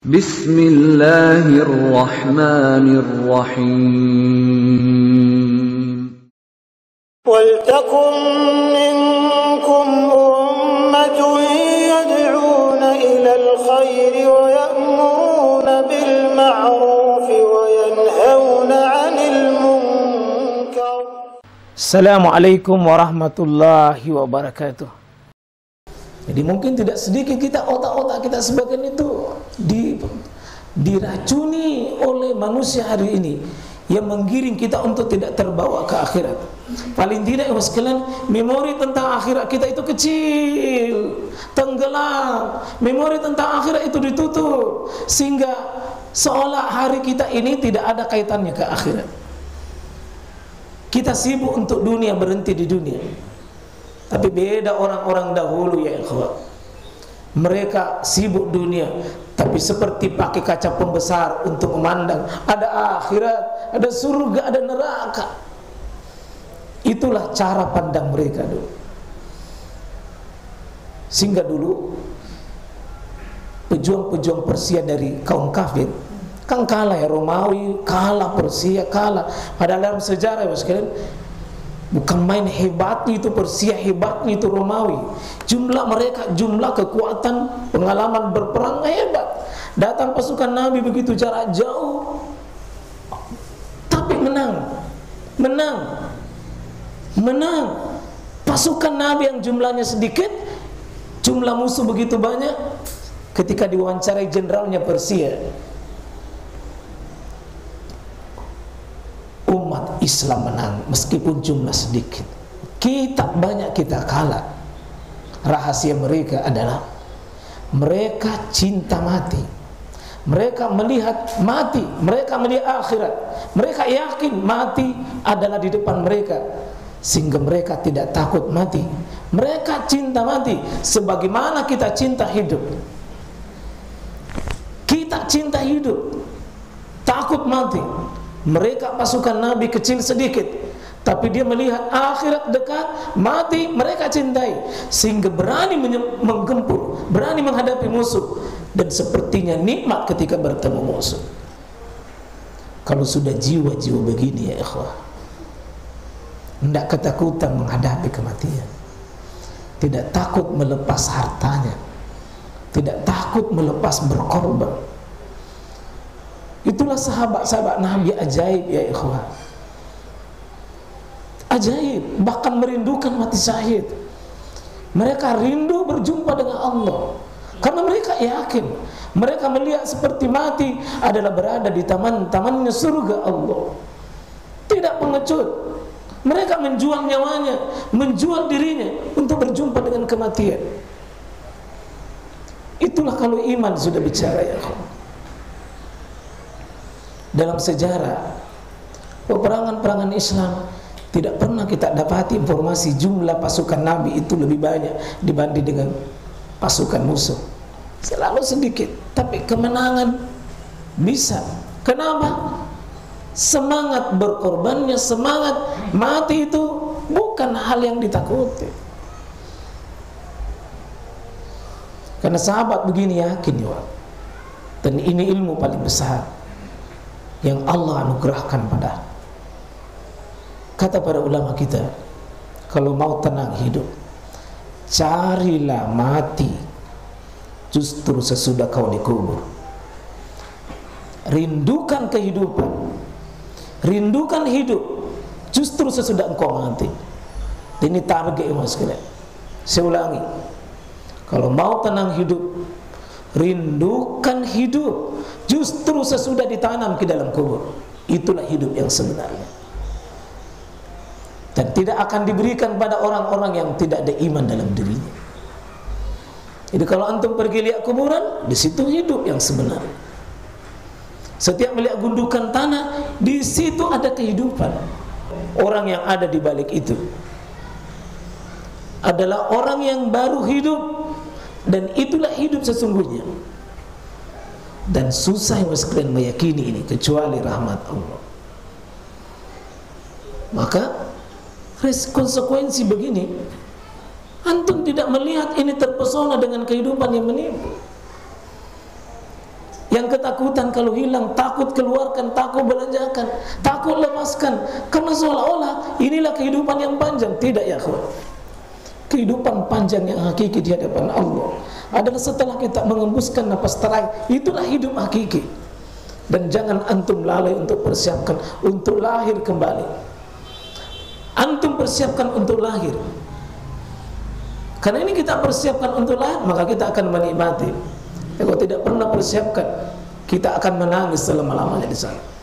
Bismillahirrahmanirrahim. Waltakum minkum ummatun yad'una ilal khairi wa ya'muruna bil ma'rufi wa yanhauna 'anil munkar. Assalamualaikum warahmatullahi wabarakatuh. Jadi mungkin tidak sedikit kita, otak-otak kita sebagian itu diracuni oleh manusia hari ini yang menggiring kita untuk tidak terbawa ke akhirat. Paling tidak sekalian, memori tentang akhirat kita itu kecil, tenggelam. Memori tentang akhirat itu ditutup, sehingga seolah hari kita ini tidak ada kaitannya ke akhirat. Kita sibuk untuk dunia, berhenti di dunia. Tapi beda orang-orang dahulu ya ikhwah. Mereka sibuk dunia, tapi seperti pakai kaca pembesar untuk memandang ada akhirat, ada surga, ada neraka. Itulah cara pandang mereka dulu. Sehingga dulu pejuang-pejuang Persia dari kaum kafir kan kalah ya, Romawi kalah, Persia kalah. Padahal dalam sejarah ya sekalian, bukan main hebatnya itu Persia, hebatnya itu Romawi. Jumlah mereka, jumlah kekuatan, pengalaman berperang hebat. Datang pasukan Nabi begitu jarak jauh, tapi menang. Pasukan Nabi yang jumlahnya sedikit, jumlah musuh begitu banyak. Ketika diwawancarai jenderalnya Persia, umat Islam menang meskipun jumlah sedikit. Kita banyak, kita kalah. Rahasia mereka adalah mereka cinta mati. Mereka melihat mati, mereka melihat akhirat. Mereka yakin mati adalah di depan mereka, sehingga mereka tidak takut mati. Mereka cinta mati sebagaimana kita cinta hidup. Kita cinta hidup, takut mati. Mereka pasukan Nabi kecil sedikit, tapi dia melihat akhirat dekat, mati mereka cintai, sehingga berani menggempur, berani menghadapi musuh, dan sepertinya nikmat ketika bertemu musuh. Kalau sudah jiwa-jiwa begini ya ikhwah, tidak ketakutan menghadapi kematian, tidak takut melepas hartanya, tidak takut melepas berkorban. Itulah sahabat-sahabat Nabi ajaib ya ikhwah. Ajaib, bahkan merindukan mati syahid. Mereka rindu berjumpa dengan Allah, karena mereka yakin, mereka melihat seperti mati adalah berada di taman-tamannya surga Allah. Tidak pengecut. Mereka menjual nyawanya, menjual dirinya untuk berjumpa dengan kematian. Itulah kalau iman sudah bicara ya ikhwah. Dalam sejarah peperangan-perangan Islam tidak pernah kita dapati informasi jumlah pasukan Nabi itu lebih banyak dibanding dengan pasukan musuh. Selalu sedikit, tapi kemenangan bisa. Kenapa? Semangat berkorbannya, semangat mati itu bukan hal yang ditakuti. Karena sahabat begini yakin ya, dan ini ilmu paling besar yang Allah anugerahkan pada. Kata para ulama kita, kalau mau tenang hidup, carilah mati justru sesudah kau dikubur. Rindukan kehidupan, rindukan hidup justru sesudah engkau mati. Ini target mas sekalian. Saya ulangi, kalau mau tenang hidup, rindukan hidup justru sesudah ditanam ke dalam kubur. Itulah hidup yang sebenarnya, dan tidak akan diberikan pada orang-orang yang tidak ada iman dalam dirinya. Jadi kalau antum pergi lihat kuburan, di situ hidup yang sebenarnya. Setiap melihat gundukan tanah, di situ ada kehidupan. Orang yang ada di balik itu adalah orang yang baru hidup, dan itulah hidup sesungguhnya. Dan susah yang sekalian meyakini ini kecuali rahmat Allah. Maka konsekuensi begini, antum tidak melihat ini terpesona dengan kehidupan yang menimpa. Yang ketakutan kalau hilang, takut keluarkan, takut belanjakan, takut lepaskan, karena seolah-olah inilah kehidupan yang panjang. Tidak ya kawan. Kehidupan panjang yang hakiki di hadapan Allah adalah setelah kita mengembuskan napas terakhir. Itulah hidup hakiki. Dan jangan antum lalai untuk persiapkan untuk lahir kembali. Antum persiapkan untuk lahir. Karena ini kita persiapkan untuk lahir, maka kita akan menikmati. Kalau tidak pernah persiapkan, kita akan menangis selama-lamanya di sana.